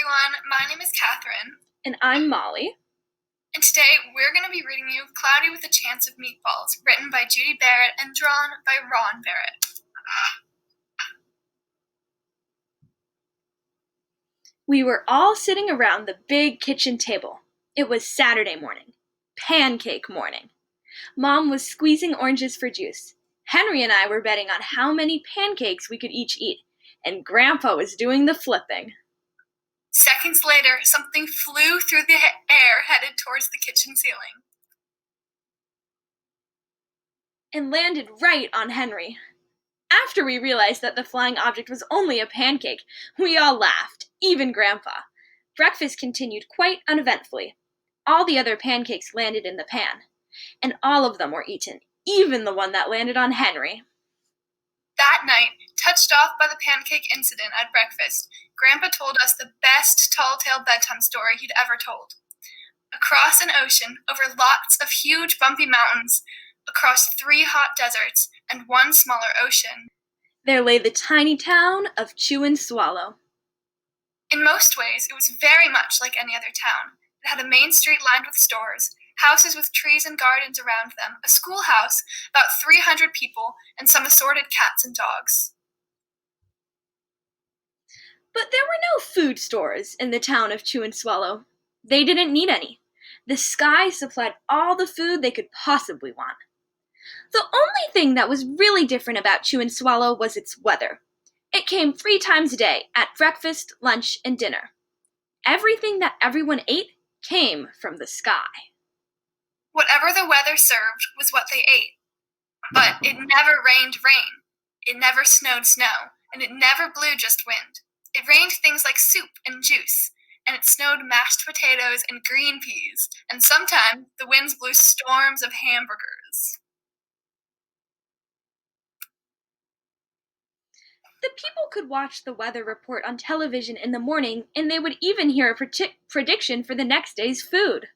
everyone, my name is Katherine. And I'm Molly. And today we're going to be reading you Cloudy with a Chance of Meatballs, written by Judi Barrett and drawn by Ron Barrett. We were all sitting around the big kitchen table. It was Saturday morning. Pancake morning. Mom was squeezing oranges for juice. Henry and I were betting on how many pancakes we could each eat, and Grandpa was doing the flipping. Seconds later, something flew through the air headed towards the kitchen ceiling. And landed right on Henry. After we realized that the flying object was only a pancake, we all laughed, even Grandpa. Breakfast continued quite uneventfully. All the other pancakes landed in the pan, and all of them were eaten, even the one that landed on Henry. That night, touched off by the pancake incident at breakfast, Grandpa told us the best tall-tale bedtime story he'd ever told. Across an ocean, over lots of huge bumpy mountains, across 3 hot deserts and 1 smaller ocean, there lay the tiny town of Chew and Swallow. In most ways, it was very much like any other town. It had a main street lined with stores, houses with trees and gardens around them, a schoolhouse, about 300 people, and some assorted cats and dogs. But there were no food stores in the town of Chew and Swallow. They didn't need any. The sky supplied all the food they could possibly want. The only thing that was really different about Chew and Swallow was its weather. It came 3 times a day, at breakfast, lunch, and dinner. Everything that everyone ate came from the sky. Whatever the weather served was what they ate. But it never rained rain. It never snowed snow. And it never blew just wind. It rained things like soup and juice. And it snowed mashed potatoes and green peas. And sometimes the winds blew storms of hamburgers. The people could watch the weather report on television in the morning, and they would even hear a prediction for the next day's food.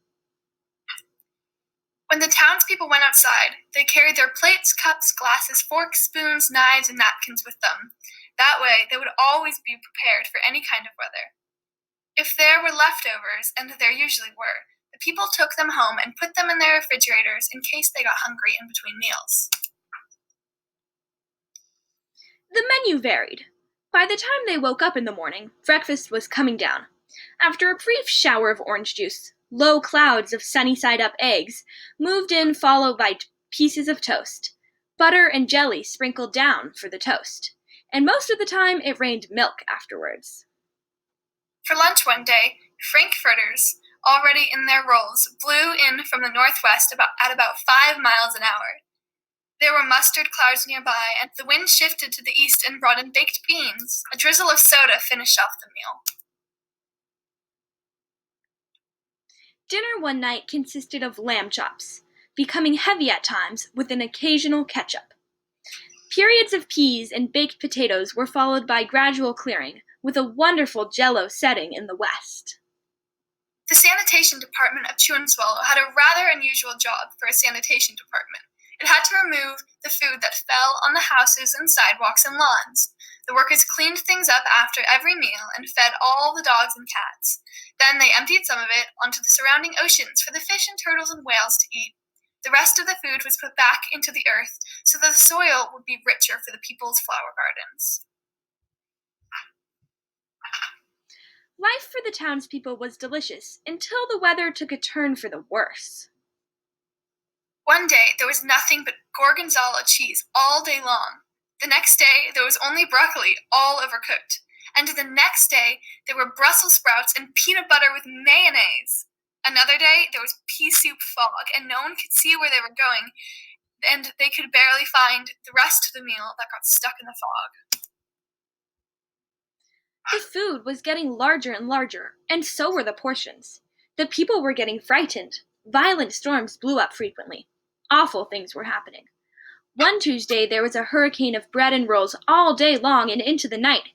When the townspeople went outside, they carried their plates, cups, glasses, forks, spoons, knives, and napkins with them. That way, they would always be prepared for any kind of weather. If there were leftovers, and there usually were, the people took them home and put them in their refrigerators in case they got hungry in between meals. The menu varied. By the time they woke up in the morning, breakfast was coming down. After a brief shower of orange juice, low clouds of sunny-side-up eggs moved in, followed by pieces of toast. Butter and jelly sprinkled down for the toast. And most of the time, it rained milk afterwards. For lunch one day, frankfurters, already in their rolls, blew in from the northwest at about 5 miles an hour. There were mustard clouds nearby, and the wind shifted to the east and brought in baked beans. A drizzle of soda finished off the meal. Dinner one night consisted of lamb chops, becoming heavy at times with an occasional ketchup. Periods of peas and baked potatoes were followed by gradual clearing, with a wonderful Jell-O setting in the west. The sanitation department of Chew and Swallow had a rather unusual job for a sanitation department. It had to remove the food that fell on the houses and sidewalks and lawns. The workers cleaned things up after every meal and fed all the dogs and cats. Then they emptied some of it onto the surrounding oceans for the fish and turtles and whales to eat. The rest of the food was put back into the earth so that the soil would be richer for the people's flower gardens. Life for the townspeople was delicious until the weather took a turn for the worse. One day, there was nothing but gorgonzola cheese all day long. The next day, there was only broccoli, all overcooked. And the next day, there were Brussels sprouts and peanut butter with mayonnaise. Another day, there was pea soup fog, and no one could see where they were going, and they could barely find the rest of the meal that got stuck in the fog. The food was getting larger and larger, and so were the portions. The people were getting frightened. Violent storms blew up frequently. Awful things were happening. One Tuesday, there was a hurricane of bread and rolls all day long and into the night.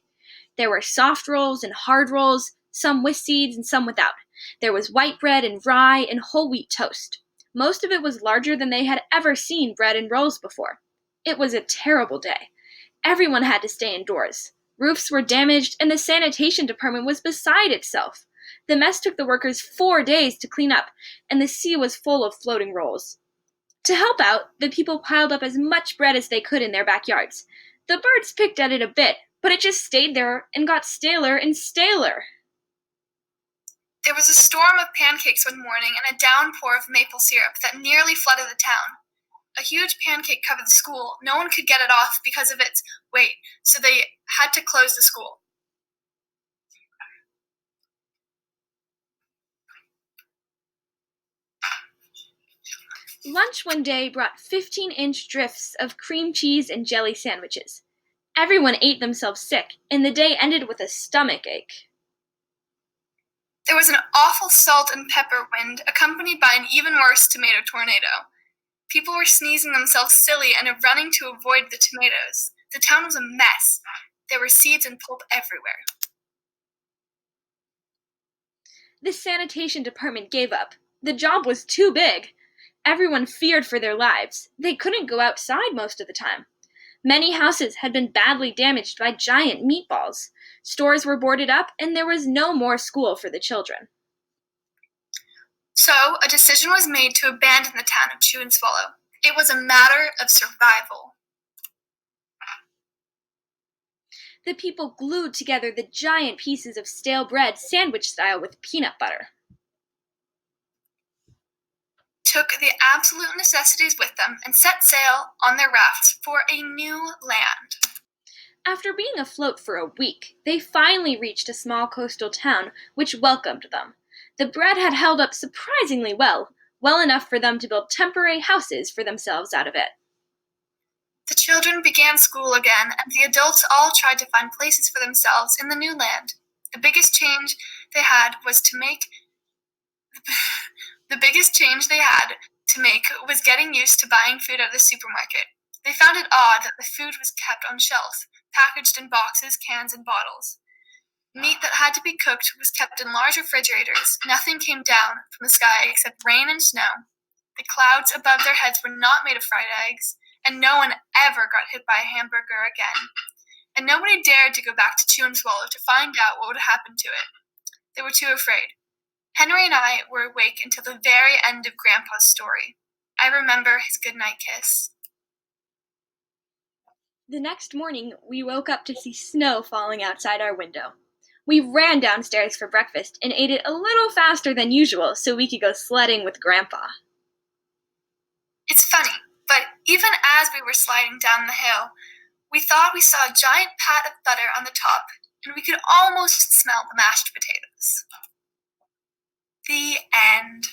There were soft rolls and hard rolls, some with seeds and some without. There was white bread and rye and whole wheat toast. Most of it was larger than they had ever seen bread and rolls before. It was a terrible day. Everyone had to stay indoors. Roofs were damaged, and the sanitation department was beside itself. The mess took the workers 4 days to clean up, and the sea was full of floating rolls. To help out, the people piled up as much bread as they could in their backyards. The birds picked at it a bit, but it just stayed there and got staler and staler. There was a storm of pancakes one morning and a downpour of maple syrup that nearly flooded the town. A huge pancake covered the school. No one could get it off because of its weight, so they had to close the school. Lunch one day brought 15-inch drifts of cream cheese and jelly sandwiches. Everyone ate themselves sick, and the day ended with a stomach ache. There was an awful salt and pepper wind, accompanied by an even worse tomato tornado. People were sneezing themselves silly and running to avoid the tomatoes. The town was a mess. There were seeds and pulp everywhere. The sanitation department gave up. The job was too big. Everyone feared for their lives. They couldn't go outside most of the time. Many houses had been badly damaged by giant meatballs. Stores were boarded up, and there was no more school for the children. So, a decision was made to abandon the town of Chew and Swallow. It was a matter of survival. The people glued together the giant pieces of stale bread sandwich style with peanut butter. Took the absolute necessities with them and set sail on their rafts for a new land. After being afloat for a week, they finally reached a small coastal town which welcomed them. The bread had held up surprisingly well enough for them to build temporary houses for themselves out of it. The children began school again, and the adults all tried to find places for themselves in the new land. The biggest change they had to make was getting used to buying food at the supermarket. They found it odd that the food was kept on shelves, packaged in boxes, cans, and bottles. Meat that had to be cooked was kept in large refrigerators. Nothing came down from the sky except rain and snow. The clouds above their heads were not made of fried eggs, and no one ever got hit by a hamburger again. And nobody dared to go back to Chew and Swallow to find out what would happen to it. They were too afraid. Henry and I were awake until the very end of Grandpa's story. I remember his goodnight kiss. The next morning, we woke up to see snow falling outside our window. We ran downstairs for breakfast and ate it a little faster than usual so we could go sledding with Grandpa. It's funny, but even as we were sliding down the hill, we thought we saw a giant pat of butter on the top, and we could almost smell the mashed potatoes. The end.